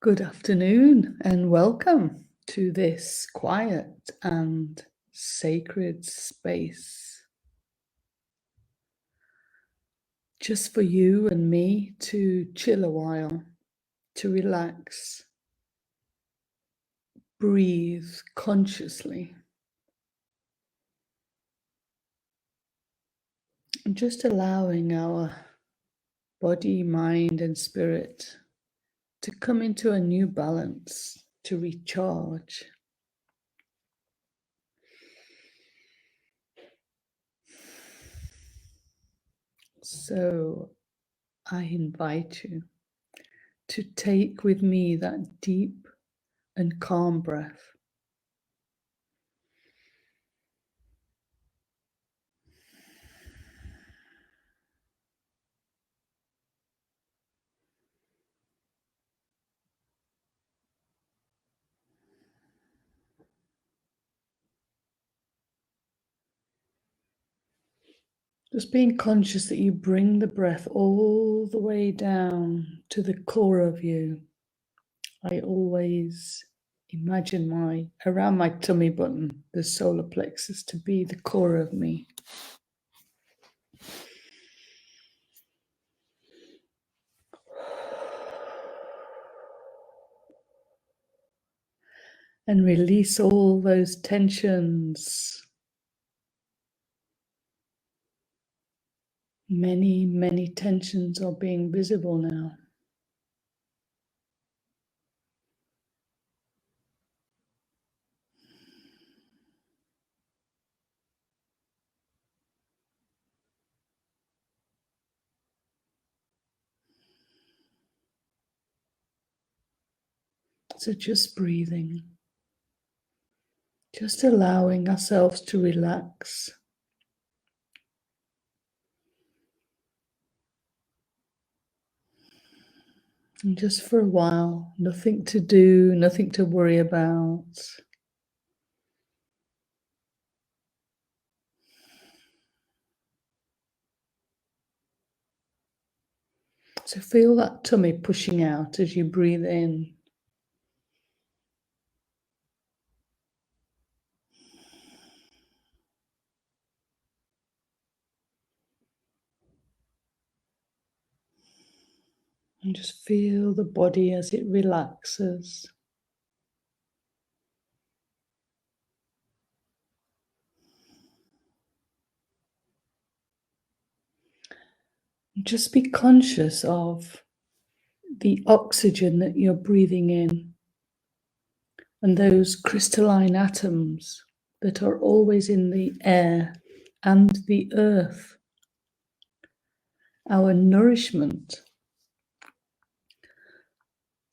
Good afternoon and welcome to this quiet and sacred space. Just for you and me to chill a while, to relax, breathe consciously, and just allowing our body, mind, and spirit to come into a new balance, to recharge. So I invite you to take with me that deep and calm breath. Just being conscious that you bring the breath all the way down to the core of you. I always imagine around my tummy button, the solar plexus, to be the core of me. And release all those tensions. Many, many tensions are being visible now. So just breathing, just allowing ourselves to relax. And just for a while, nothing to do, nothing to worry about. So feel that tummy pushing out as you breathe in. And just feel the body as it relaxes. Just be conscious of the oxygen that you're breathing in and those crystalline atoms that are always in the air and the earth. Our nourishment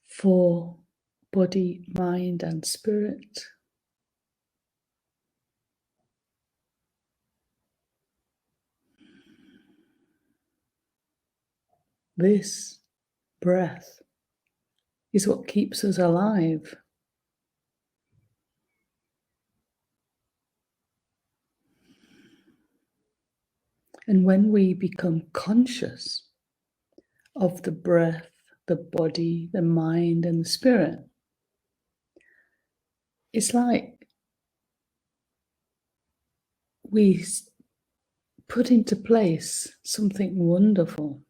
for body, mind, and spirit. This breath is what keeps us alive. And when we become conscious of the breath, the body, the mind, and the spirit, it's like we put into place something wonderful.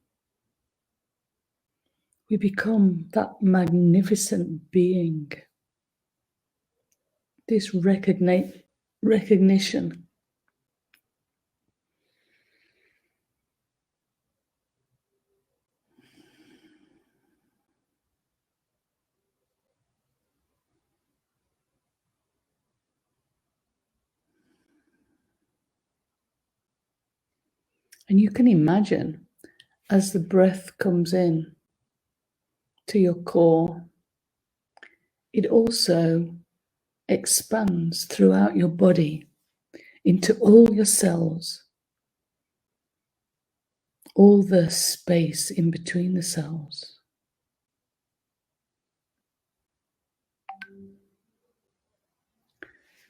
We become that magnificent being, this recognition. And you can imagine as the breath comes in to your core, it also expands throughout your body into all your cells, all the space in between the cells.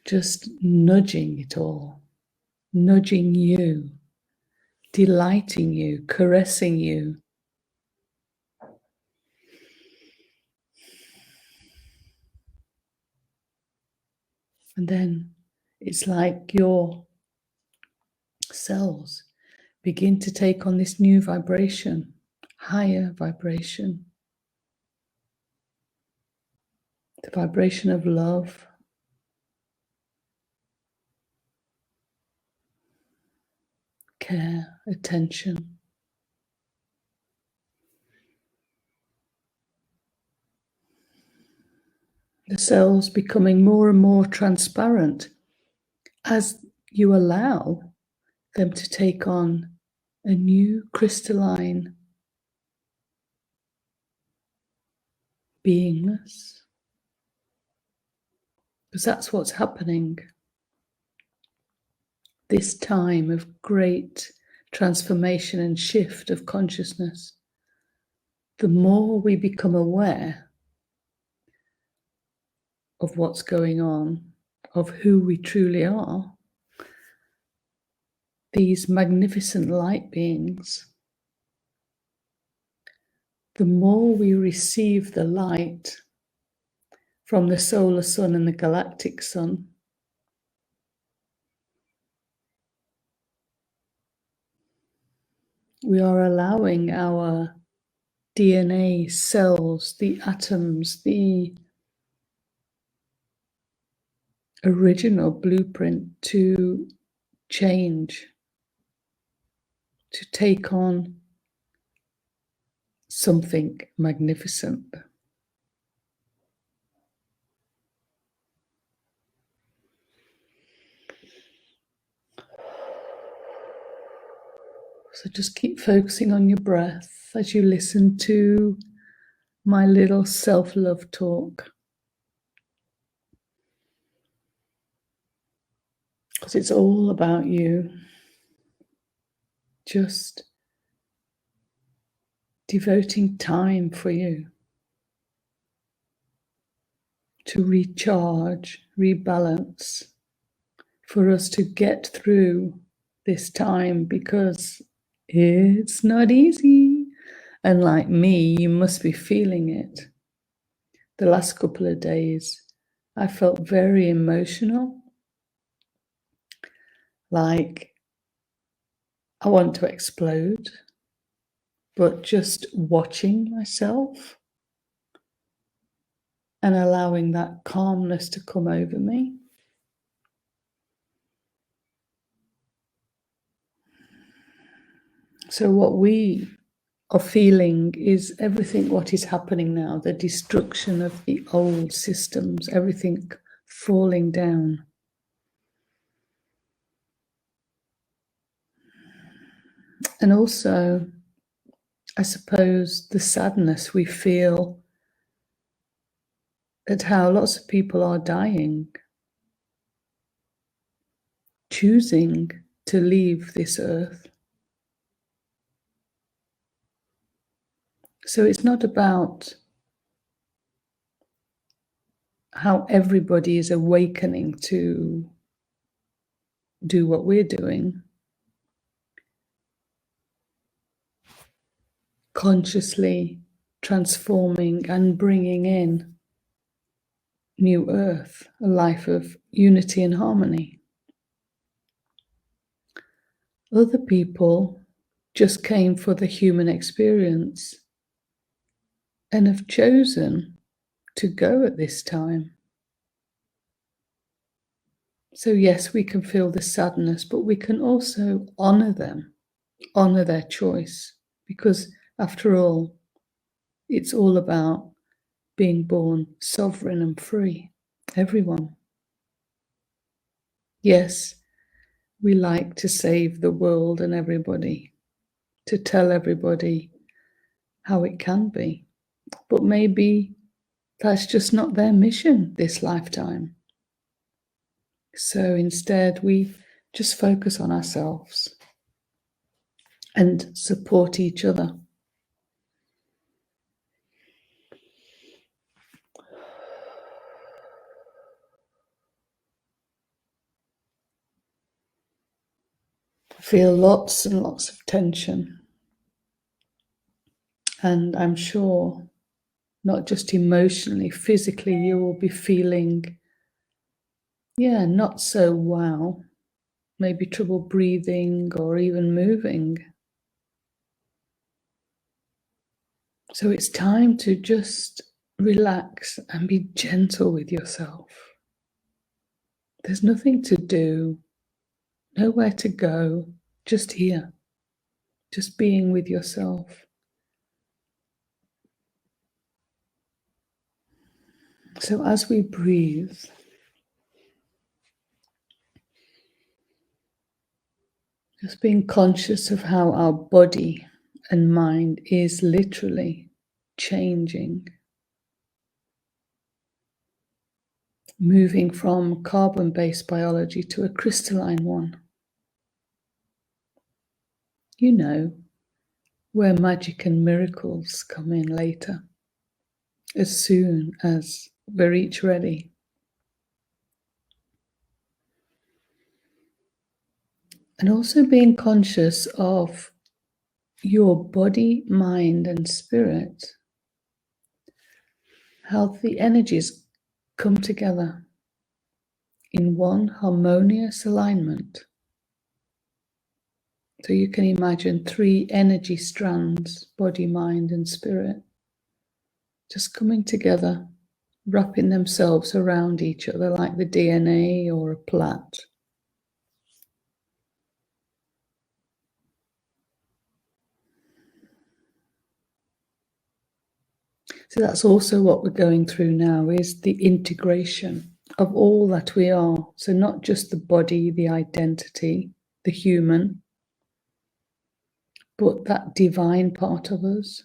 Just nudging it all, nudging you, delighting you, caressing you. And then it's like your cells begin to take on this new vibration, higher vibration, the vibration of love, care, attention. The cells becoming more and more transparent as you allow them to take on a new crystalline beingness. Because that's what's happening. This time of great transformation and shift of consciousness, the more we become aware of what's going on, of who we truly are, these magnificent light beings, the more we receive the light from the solar sun and the galactic sun, we are allowing our DNA cells, the atoms, the original blueprint to change, to take on something magnificent. So just keep focusing on your breath as you listen to my little self-love talk. Because it's all about you. Just devoting time for you to recharge, rebalance, for us to get through this time, because it's not easy. And like me, you must be feeling it. The last couple of days, I felt very emotional. Like I want to explode, but just watching myself and allowing that calmness to come over me. So what we are feeling is everything what is happening now, the destruction of the old systems, everything falling down. And also, I suppose, the sadness we feel at how lots of people are dying, choosing to leave this earth. So it's not about how everybody is awakening to do what we're doing, consciously transforming and bringing in new earth, a life of unity and harmony. Other people just came for the human experience and have chosen to go at this time. So yes, we can feel the sadness, but we can also honor them, honor their choice, because after all, it's all about being born sovereign and free, everyone. Yes, we like to save the world and everybody, to tell everybody how it can be, but maybe that's just not their mission this lifetime. So instead, we just focus on ourselves and support each other. Feel lots and lots of tension. And I'm sure not just emotionally, physically, you will be feeling not so wow, maybe trouble breathing or even moving. So it's time to just relax and be gentle with yourself. There's nothing to do, nowhere to go, just here, just being with yourself. So as we breathe, just being conscious of how our body and mind is literally changing, moving from carbon-based biology to a crystalline one. You know, where magic and miracles come in later, as soon as we're each ready. And also being conscious of your body, mind, and spirit, how the energies come together in one harmonious alignment. So you can imagine 3 energy strands, body, mind, and spirit, just coming together, wrapping themselves around each other like the DNA or a plait. So that's also what we're going through now, is the integration of all that we are. So not just the body, the identity, the human, but that divine part of us.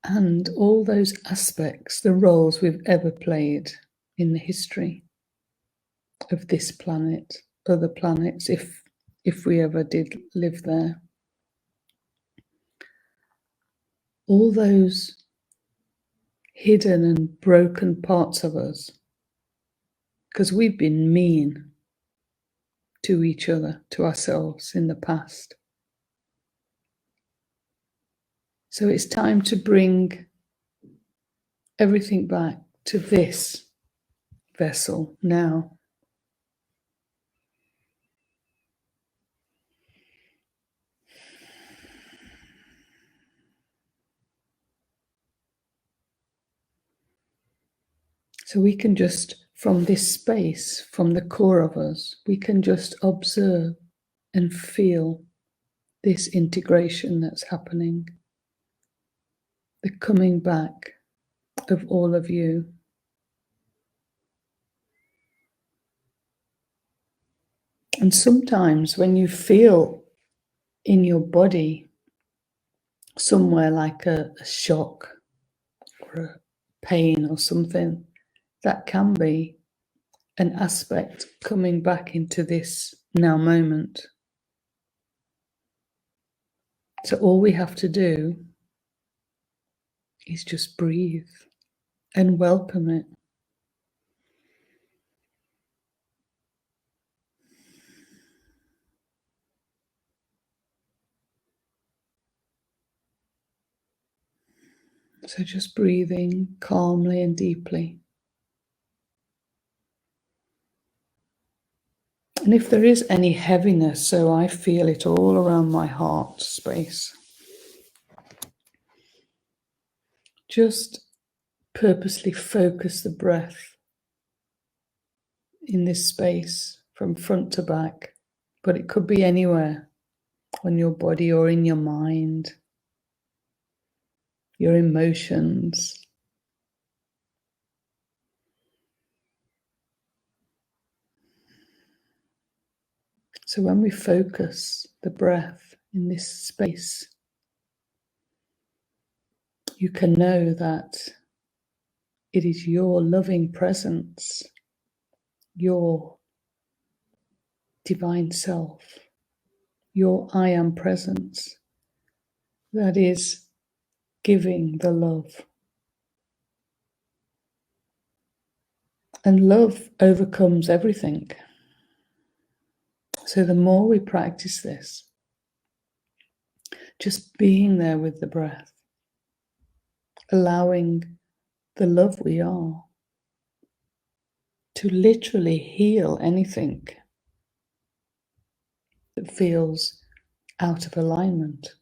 And all those aspects, the roles we've ever played in the history of this planet, other planets, if we ever did live there. All those hidden and broken parts of us, because we've been mean to each other, to ourselves in the past. So it's time to bring everything back to this vessel now. So we can just, from this space, from the core of us, we can just observe and feel this integration that's happening, the coming back of all of you. And sometimes when you feel in your body somewhere like a shock or a pain or something, that can be an aspect coming back into this now moment. So all we have to do is just breathe and welcome it. So just breathing calmly and deeply. And if there is any heaviness, so I feel it all around my heart space, just purposely focus the breath in this space from front to back, but it could be anywhere on your body or in your mind, your emotions. So when we focus the breath in this space, you can know that it is your loving presence, your divine self, your I am presence that is giving the love. And love overcomes everything. So the more we practice this, just being there with the breath, allowing the love we are to literally heal anything that feels out of alignment.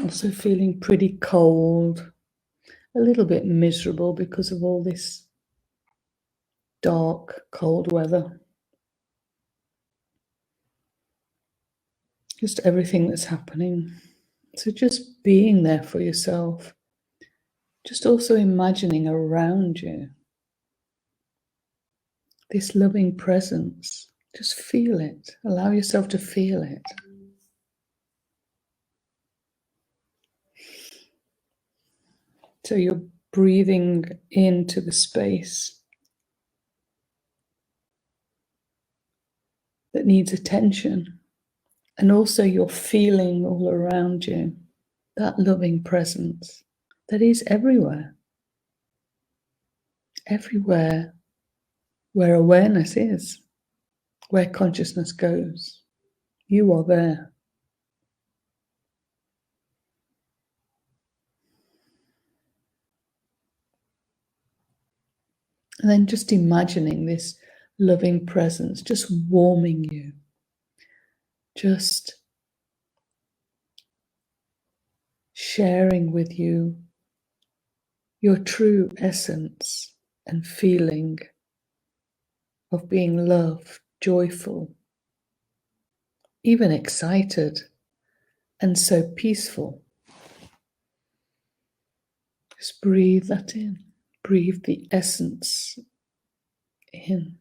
Also feeling pretty cold, a little bit miserable because of all this dark, cold weather. Just everything that's happening. So just being there for yourself. Just also imagining around you this loving presence. Just feel it. Allow yourself to feel it. So you're breathing into the space that needs attention. And also you're feeling all around you that loving presence that is everywhere. Everywhere where awareness is, where consciousness goes. You are there. And then just imagining this loving presence just warming you, just sharing with you your true essence and feeling of being loved, joyful, even excited, and so peaceful. Just breathe that in. Breathe the essence in.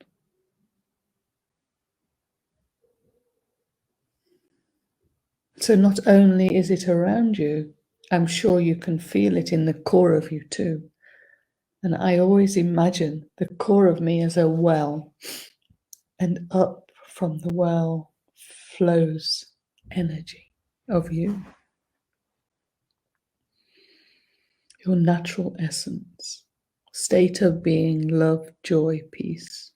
So not only is it around you, I'm sure you can feel it in the core of you too. And I always imagine the core of me as a well, and up from the well flows energy of you, your natural essence, state of being, love, joy, peace.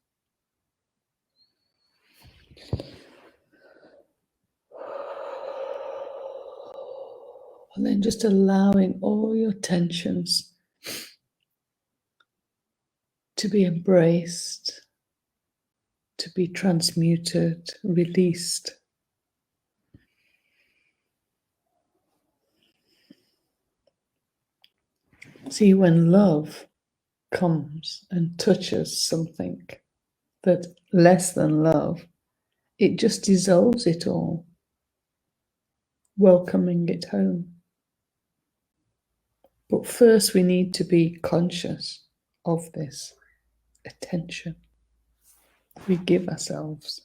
And then just allowing all your tensions to be embraced, to be transmuted, released. See, when love comes and touches something that less than love, it just dissolves it all, welcoming it home. But first we need to be conscious of this attention we give ourselves.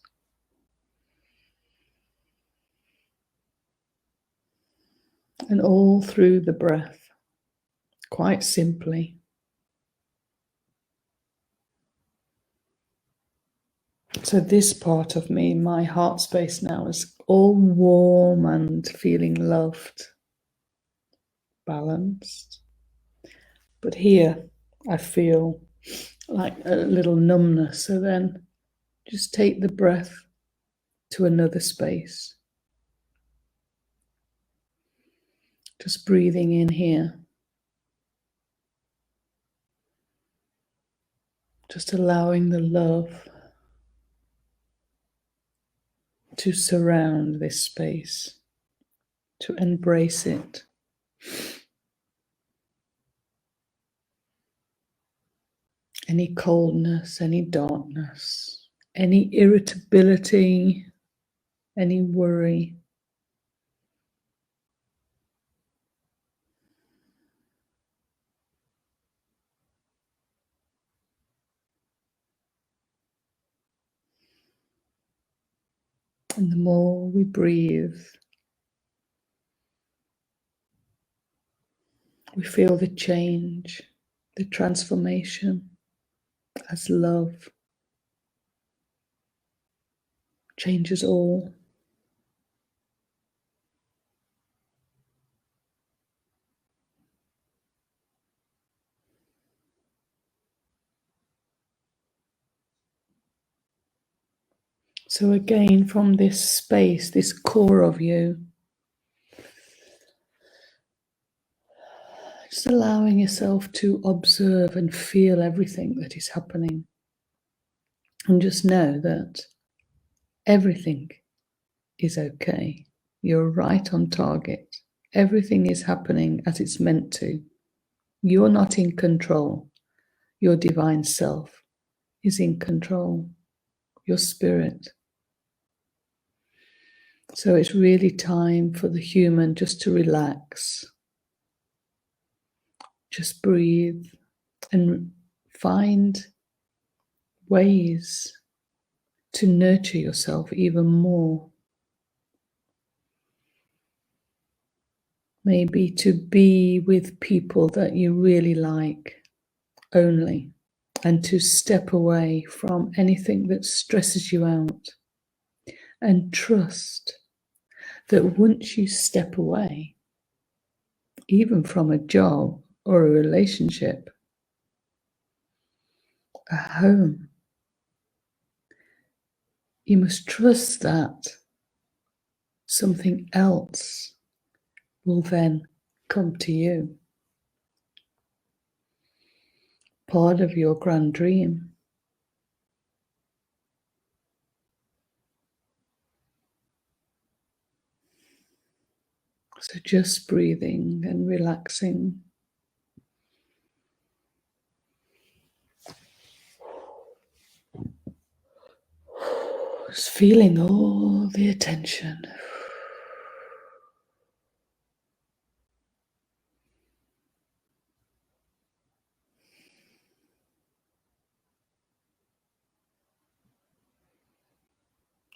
And all through the breath, quite simply. So this part of me, my heart space now, is all warm and feeling loved, balanced. But here I feel like a little numbness. So then just take the breath to another space. Just breathing in here. Just allowing the love to surround this space, to embrace it. Any coldness, any darkness, any irritability, any worry. And the more we breathe, we feel the change, the transformation as love changes all. So again, from this space, this core of you, just allowing yourself to observe and feel everything that is happening. And just know that everything is okay. You're right on target. Everything is happening as it's meant to. You're not in control. Your divine self is in control. Your spirit. So it's really time for the human just to relax. Just breathe and find ways to nurture yourself even more. Maybe to be with people that you really like only, and to step away from anything that stresses you out, and trust that once you step away, even from a job or a relationship, a home, you must trust that something else will then come to you. Part of your grand dream. So just breathing and relaxing. Just feeling all the attention.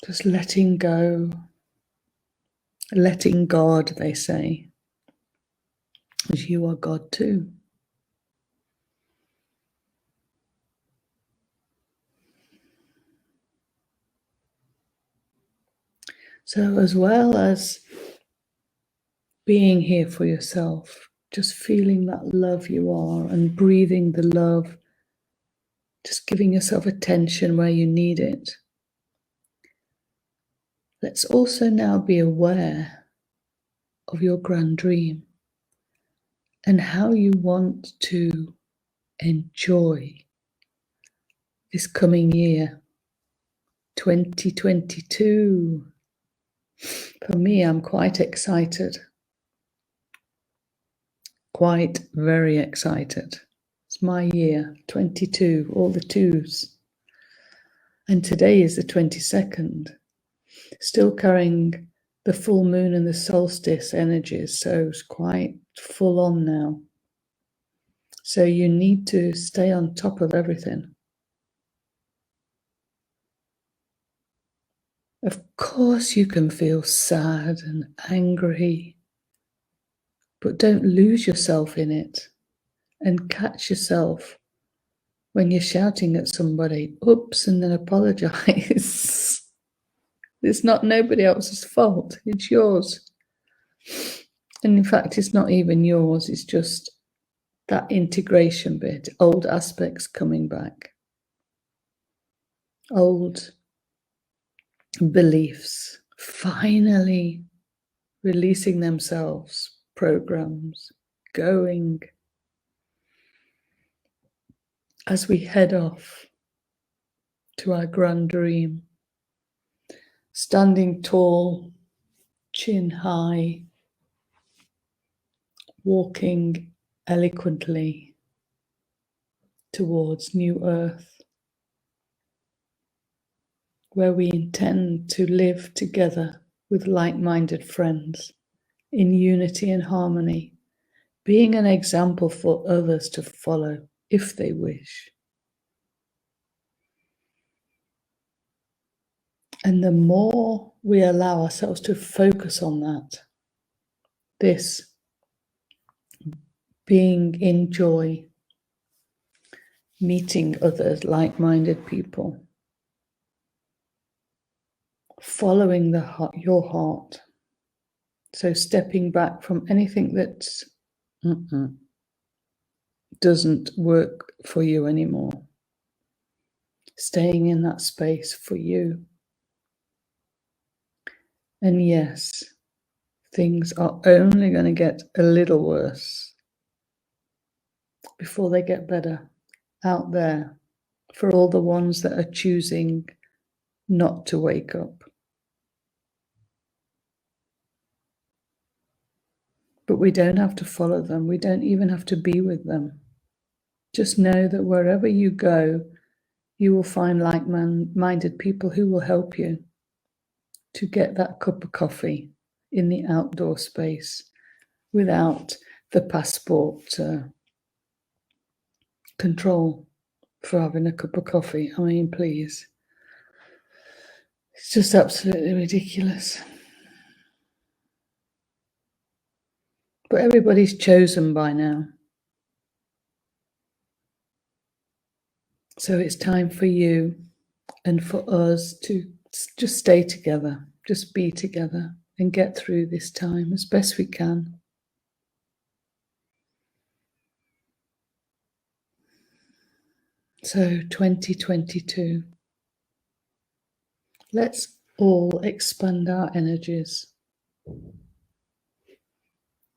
Just letting go. Letting God, they say. As you are God too. So as well as being here for yourself, just feeling that love you are and breathing the love, just giving yourself attention where you need it. Let's also now be aware of your grand dream and how you want to enjoy this coming year, 2022. For me, I'm quite excited. Quite very excited. It's my year, 22, all the twos. And today is the 22nd. Still carrying the full moon and the solstice energies, so it's quite full on now. So you need to stay on top of everything. Of course you can feel sad and angry, but don't lose yourself in it and catch yourself when you're shouting at somebody, oops, and then apologize. It's not nobody else's fault, it's yours. And in fact, it's not even yours, it's just that integration bit, old aspects coming back, old beliefs finally releasing themselves, programs going as we head off to our grand dream, standing tall, chin high, walking eloquently towards New Earth, where we intend to live together with like-minded friends in unity and harmony, being an example for others to follow if they wish. And the more we allow ourselves to focus on that, this being in joy, meeting others, like-minded people, following your heart. So stepping back from anything that doesn't work for you anymore. Staying in that space for you. And yes, things are only going to get a little worse before they get better out there for all the ones that are choosing not to wake up. But we don't have to follow them. We don't even have to be with them. Just know that wherever you go, you will find like-minded people who will help you to get that cup of coffee in the outdoor space without the passport control for having a cup of coffee. I mean, please. It's just absolutely ridiculous. But everybody's chosen by now. So it's time for you and for us to just stay together, just be together and get through this time as best we can. So 2022, let's all expand our energies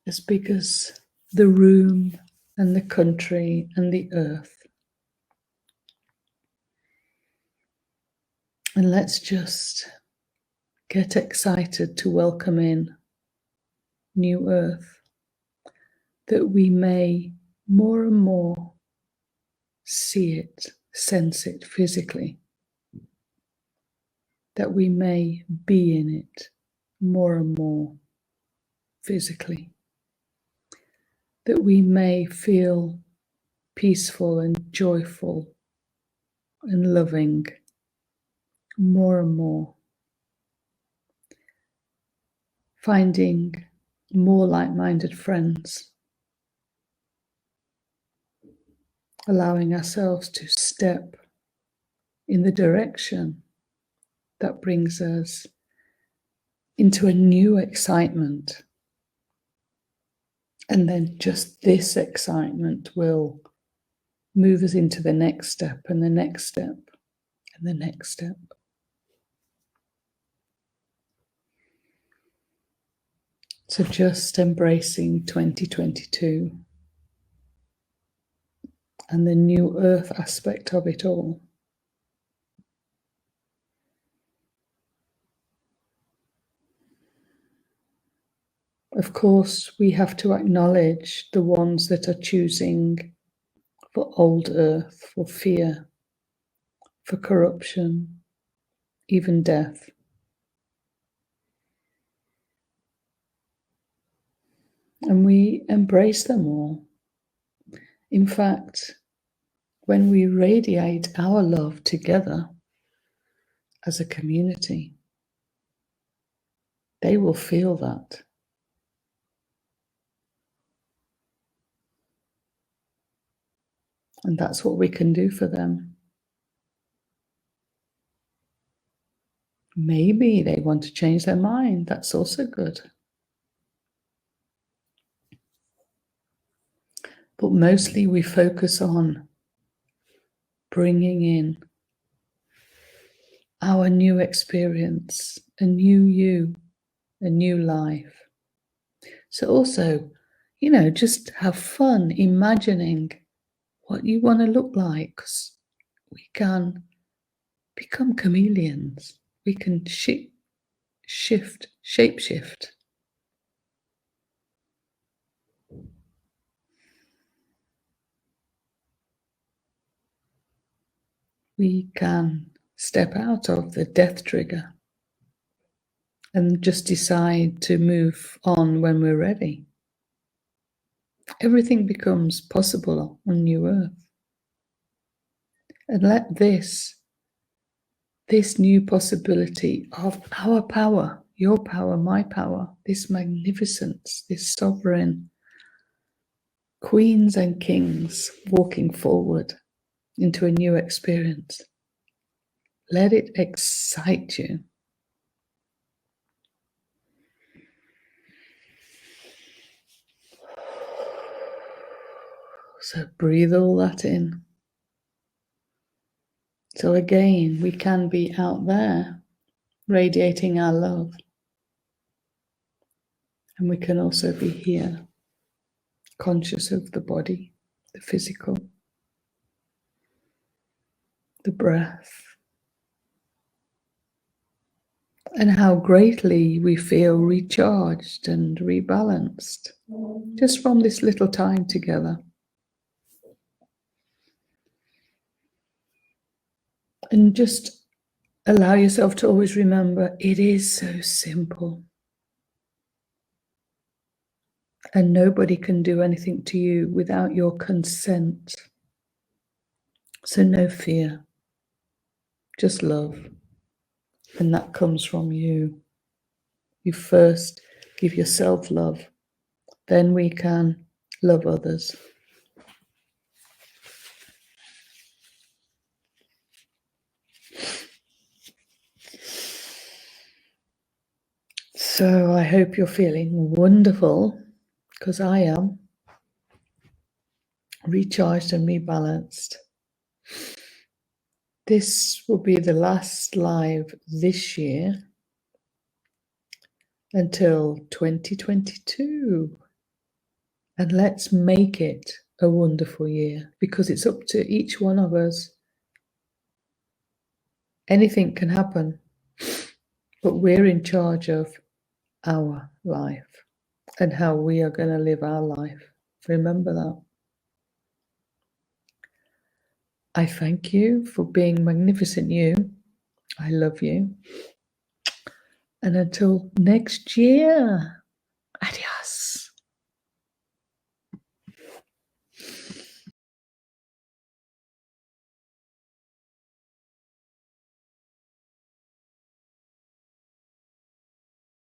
as big as the room and the country and the earth. And let's just get excited to welcome in new earth, that we may more and more see it, sense it physically, that we may be in it more and more physically, that we may feel peaceful and joyful and loving more and more, finding more like-minded friends, allowing ourselves to step in the direction that brings us into a new excitement. And then just this excitement will move us into the next step and the next step and the next step. So just embracing 2022 and the new earth aspect of it all. Of course, we have to acknowledge the ones that are choosing for old earth, for fear, for corruption, even death. And we embrace them all. In fact, when we radiate our love together as a community, they will feel that. And that's what we can do for them. Maybe they want to change their mind. That's also good. But mostly we focus on bringing in our new experience, a new you, a new life. So also, just have fun imagining what you want to look like, 'cause we can become chameleons. We can shapeshift. We can step out of the death trigger and just decide to move on when we're ready. Everything becomes possible on New Earth. And let this new possibility of our power, your power, my power, this magnificence, this sovereign queens and kings walking forward into a new experience. Let it excite you. So breathe all that in. So again, we can be out there radiating our love, And we can also be here, conscious of the body, the physical, the breath, and how greatly we feel recharged and rebalanced just from this little time together. And just allow yourself to always remember it is so simple. And nobody can do anything to you without your consent. So no fear, just love. And that comes from you. You first give yourself love, then we can love others. So I hope you're feeling wonderful, because I am recharged and rebalanced. This will be the last live this year until 2022. And let's make it a wonderful year, because it's up to each one of us. Anything can happen, but we're in charge of our life and how we are going to live our life. Remember that. I thank you for being magnificent you. I love you. And until next year.